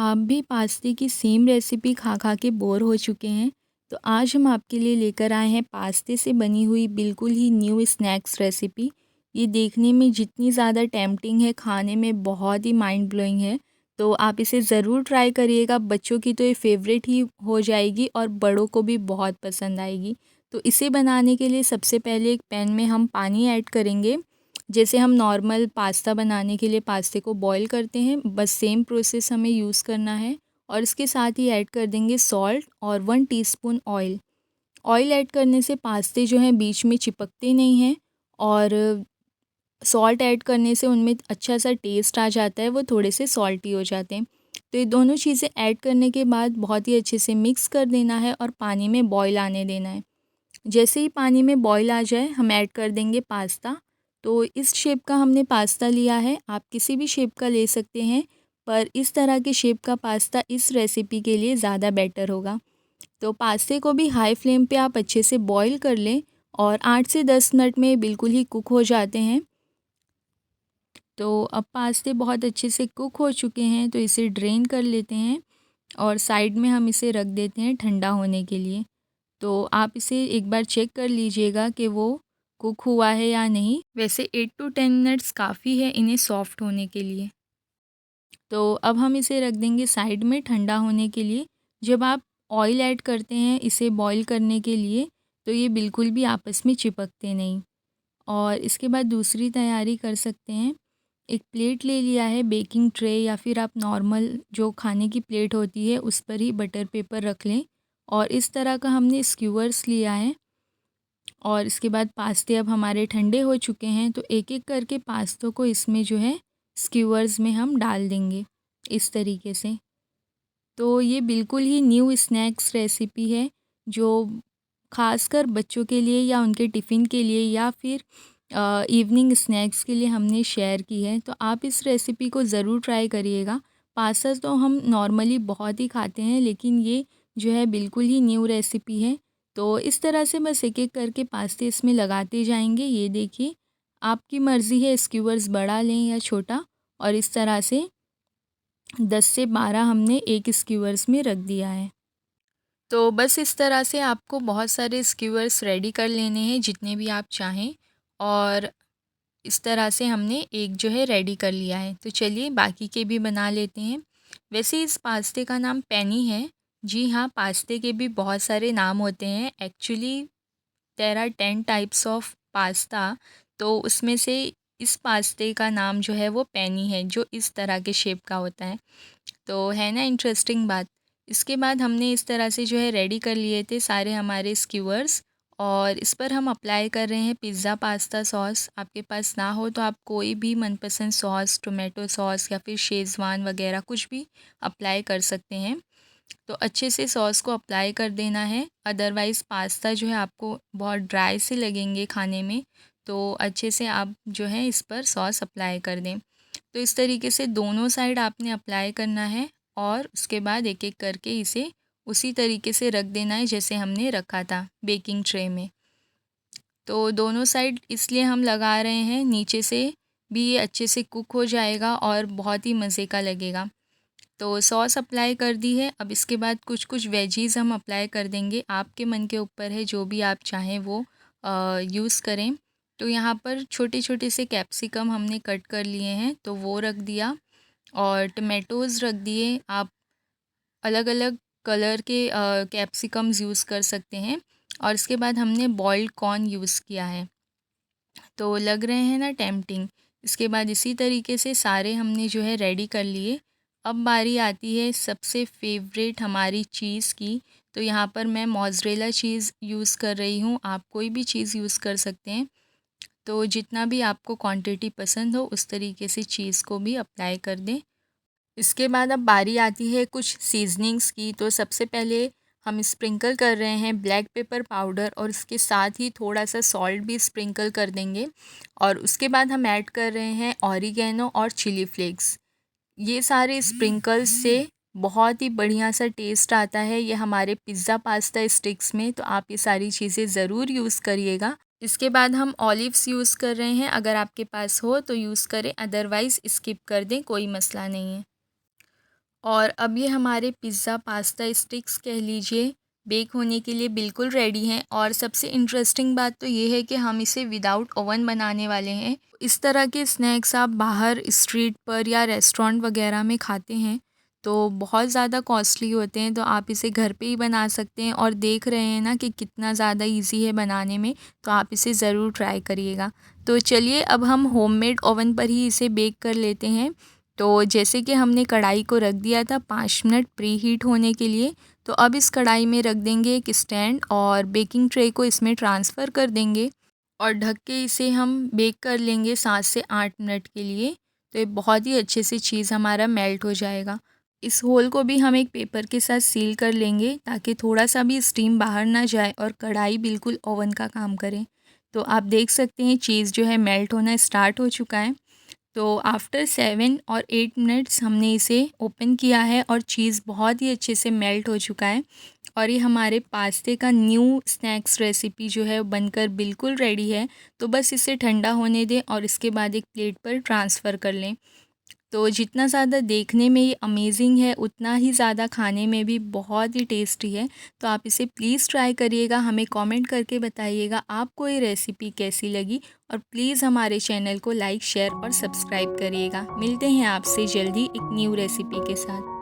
आप भी पास्ते की सेम रेसिपी खा खा के बोर हो चुके हैं, तो आज हम आपके लिए लेकर आए हैं पास्ते से बनी हुई बिल्कुल ही न्यू स्नैक्स रेसिपी। ये देखने में जितनी ज़्यादा टेम्प्टिंग है, खाने में बहुत ही माइंड ब्लोइंग है। तो आप इसे ज़रूर ट्राई करिएगा। बच्चों की तो ये फेवरेट ही हो जाएगी और बड़ों को भी बहुत पसंद आएगी। तो इसे बनाने के लिए सबसे पहले एक पैन में हम पानी ऐड करेंगे। जैसे हम नॉर्मल पास्ता बनाने के लिए पास्ते को बॉईल करते हैं, बस सेम प्रोसेस हमें यूज़ करना है। और इसके साथ ही ऐड कर देंगे सॉल्ट और 1 टीस्पून ऑयल। ऑयल ऐड करने से पास्ते जो हैं बीच में चिपकते नहीं हैं, और सॉल्ट ऐड करने से उनमें अच्छा सा टेस्ट आ जाता है, वो थोड़े से सॉल्टी हो जाते हैं। तो ये दोनों चीज़ें ऐड करने के बाद बहुत ही अच्छे से मिक्स कर देना है और पानी में बॉईल आने देना है। जैसे ही पानी में बॉईल आ जाए हम ऐड कर देंगे पास्ता। तो इस शेप का हमने पास्ता लिया है, आप किसी भी शेप का ले सकते हैं, पर इस तरह के शेप का पास्ता इस रेसिपी के लिए ज़्यादा बेटर होगा। तो पास्ते को भी हाई फ्लेम पे आप अच्छे से बॉईल कर लें और 8 से 10 मिनट में बिल्कुल ही कुक हो जाते हैं। तो अब पास्ते बहुत अच्छे से कुक हो चुके हैं, तो इसे ड्रेन कर लेते हैं और साइड में हम इसे रख देते हैं ठंडा होने के लिए। तो आप इसे एक बार चेक कर लीजिएगा कि वो कुक हुआ है या नहीं। वैसे 8 टू 10 मिनट्स काफ़ी है इन्हें सॉफ़्ट होने के लिए। तो अब हम इसे रख देंगे साइड में ठंडा होने के लिए। जब आप ऑयल ऐड करते हैं इसे बॉईल करने के लिए, तो ये बिल्कुल भी आपस में चिपकते नहीं। और इसके बाद दूसरी तैयारी कर सकते हैं। एक प्लेट ले लिया है, बेकिंग ट्रे या फिर आप नॉर्मल जो खाने की प्लेट होती है उस पर ही बटर पेपर रख लें। और इस तरह का हमने स्क्यूअर्स लिया है। और इसके बाद पास्ते अब हमारे ठंडे हो चुके हैं, तो एक एक करके पास्तों को इसमें जो है स्क्यूअर्स में हम डाल देंगे इस तरीके से। तो ये बिल्कुल ही न्यू स्नैक्स रेसिपी है, जो ख़ासकर बच्चों के लिए या उनके टिफ़िन के लिए या फिर इवनिंग स्नैक्स के लिए हमने शेयर की है। तो आप इस रेसिपी को ज़रूर ट्राई करिएगा। पास्ता तो हम नॉर्मली बहुत ही खाते हैं, लेकिन ये जो है बिल्कुल ही न्यू रेसिपी है। तो इस तरह से बस एक-एक करके पास्ते इसमें लगाते जाएँगे। ये देखिए, आपकी मर्ज़ी है स्क्यूअर्स बड़ा लें या छोटा। और इस तरह से 10 से 12 हमने एक स्क्यूअर्स में रख दिया है। तो बस इस तरह से आपको बहुत सारे स्क्यूअर्स रेडी कर लेने हैं, जितने भी आप चाहें। और इस तरह से हमने एक जो है रेडी कर लिया है। तो चलिए बाकी के भी बना लेते हैं। वैसे इस पास्ते का नाम पेनी है। जी हाँ, पास्ते के भी बहुत सारे नाम होते हैं। Actually there are 10 types of pasta. तो उसमें से इस पास्ते का नाम जो है वो पेनी है, जो इस तरह के शेप का होता है। तो है ना इंटरेस्टिंग बात। इसके बाद हमने इस तरह से जो है रेडी कर लिए थे सारे हमारे स्क्यूअर्स। और इस पर हम अप्लाई कर रहे हैं पिज़्ज़ा पास्ता सॉस। आपके पास ना हो तो आप कोई भी मनपसंद सॉस, टोमेटो सॉस या फिर शेज़वान वगैरह कुछ भी अप्लाई कर सकते हैं। तो अच्छे से सॉस को अप्लाई कर देना है, अदरवाइज़ पास्ता जो है आपको बहुत ड्राई से लगेंगे खाने में। तो अच्छे से आप जो है इस पर सॉस अप्लाई कर दें। तो इस तरीके से दोनों साइड आपने अप्लाई करना है और उसके बाद एक-एक करके इसे उसी तरीके से रख देना है जैसे हमने रखा था बेकिंग ट्रे में। तो दोनों साइड इसलिए हम लगा रहे हैं, नीचे से भी ये अच्छे से कुक हो जाएगा और बहुत ही मज़े का लगेगा। तो सॉस अप्लाई कर दी है। अब इसके बाद कुछ-कुछ वेजीज़ हम अप्लाई कर देंगे। आपके मन के ऊपर है, जो भी आप चाहें वो यूज़ करें। तो यहाँ पर छोटे-छोटे से कैप्सिकम हमने कट कर लिए हैं, तो वो रख दिया। और टमेटोज़ रख दिए। आप अलग-अलग कलर के कैप्सिकम्स यूज़ कर सकते हैं। और इसके बाद हमने बॉइल्ड कॉर्न यूज़ किया है। तो लग रहे हैं ना टेम्प्टिंग। इसके बाद इसी तरीके से सारे हमने जो है रेडी कर लिए। अब बारी आती है सबसे फेवरेट हमारी चीज़ की। तो यहाँ पर मैं मोज़रेला चीज़ यूज़ कर रही हूँ, आप कोई भी चीज़ यूज़ कर सकते हैं। तो जितना भी आपको क्वांटिटी पसंद हो उस तरीके से चीज़ को भी अप्लाई कर दें। इसके बाद अब बारी आती है कुछ सीज़निंग्स की। तो सबसे पहले हम स्प्रिंकल कर रहे हैं ब्लैक पेपर पाउडर, और इसके साथ ही थोड़ा-सा सॉल्ट भी स्प्रिंकल कर देंगे। और उसके बाद हम ऐड कर रहे हैं ऑरिगेनो और चिली फ्लेक्स। ये सारे स्प्रिंकल्स से बहुत ही बढ़िया सा टेस्ट आता है ये हमारे पिज़्ज़ा पास्ता स्टिक्स में। तो आप ये सारी चीज़ें ज़रूर यूज़ करिएगा। इसके बाद हम ऑलिव्स यूज़ कर रहे हैं, अगर आपके पास हो तो यूज़ करें, अदरवाइज़ स्किप कर दें, कोई मसला नहीं है। और अब ये हमारे पिज़्ज़ा पास्ता स्टिक्स कह लीजिए बेक होने के लिए बिल्कुल रेडी हैं। और सबसे इंटरेस्टिंग बात तो ये है कि हम इसे विदाउट ओवन बनाने वाले हैं। इस तरह के स्नैक्स आप बाहर स्ट्रीट पर या रेस्टोरेंट वगैरह में खाते हैं तो बहुत ज़्यादा कॉस्टली होते हैं, तो आप इसे घर पे ही बना सकते हैं। और देख रहे हैं ना कि कितना ज़्यादा इजी है बनाने में, तो आप इसे ज़रूर ट्राई करिएगा। तो चलिए अब हम होममेड ओवन पर ही इसे बेक कर लेते हैं। तो जैसे कि हमने कढ़ाई को रख दिया था 5 मिनट प्री हीट होने के लिए, तो अब इस कढ़ाई में रख देंगे एक स्टैंड और बेकिंग ट्रे को इसमें ट्रांसफ़र कर देंगे और ढक के इसे हम बेक कर लेंगे 7 से 8 मिनट के लिए। तो ये बहुत ही अच्छे से चीज़ हमारा मेल्ट हो जाएगा। इस होल को भी हम एक पेपर के साथ सील कर लेंगे ताकि थोड़ा सा भी स्टीम बाहर ना जाए और कढ़ाई बिल्कुल ओवन का काम करे। तो आप देख सकते हैं चीज़ जो है मेल्ट होना स्टार्ट हो चुका है। तो आफ्टर 7 और 8 मिनट्स हमने इसे ओपन किया है और चीज़ बहुत ही अच्छे से मेल्ट हो चुका है। और ये हमारे पास्ते का न्यू स्नैक्स रेसिपी जो है बनकर बिल्कुल रेडी है। तो बस इसे ठंडा होने दें और इसके बाद एक प्लेट पर ट्रांसफ़र कर लें। तो जितना ज़्यादा देखने में ये अमेजिंग है उतना ही ज़्यादा खाने में भी बहुत ही टेस्टी है। तो आप इसे प्लीज़ ट्राई करिएगा, हमें कमेंट करके बताइएगा आपको ये रेसिपी कैसी लगी। और प्लीज़ हमारे चैनल को लाइक शेयर और सब्सक्राइब करिएगा। मिलते हैं आपसे जल्दी एक न्यू रेसिपी के साथ।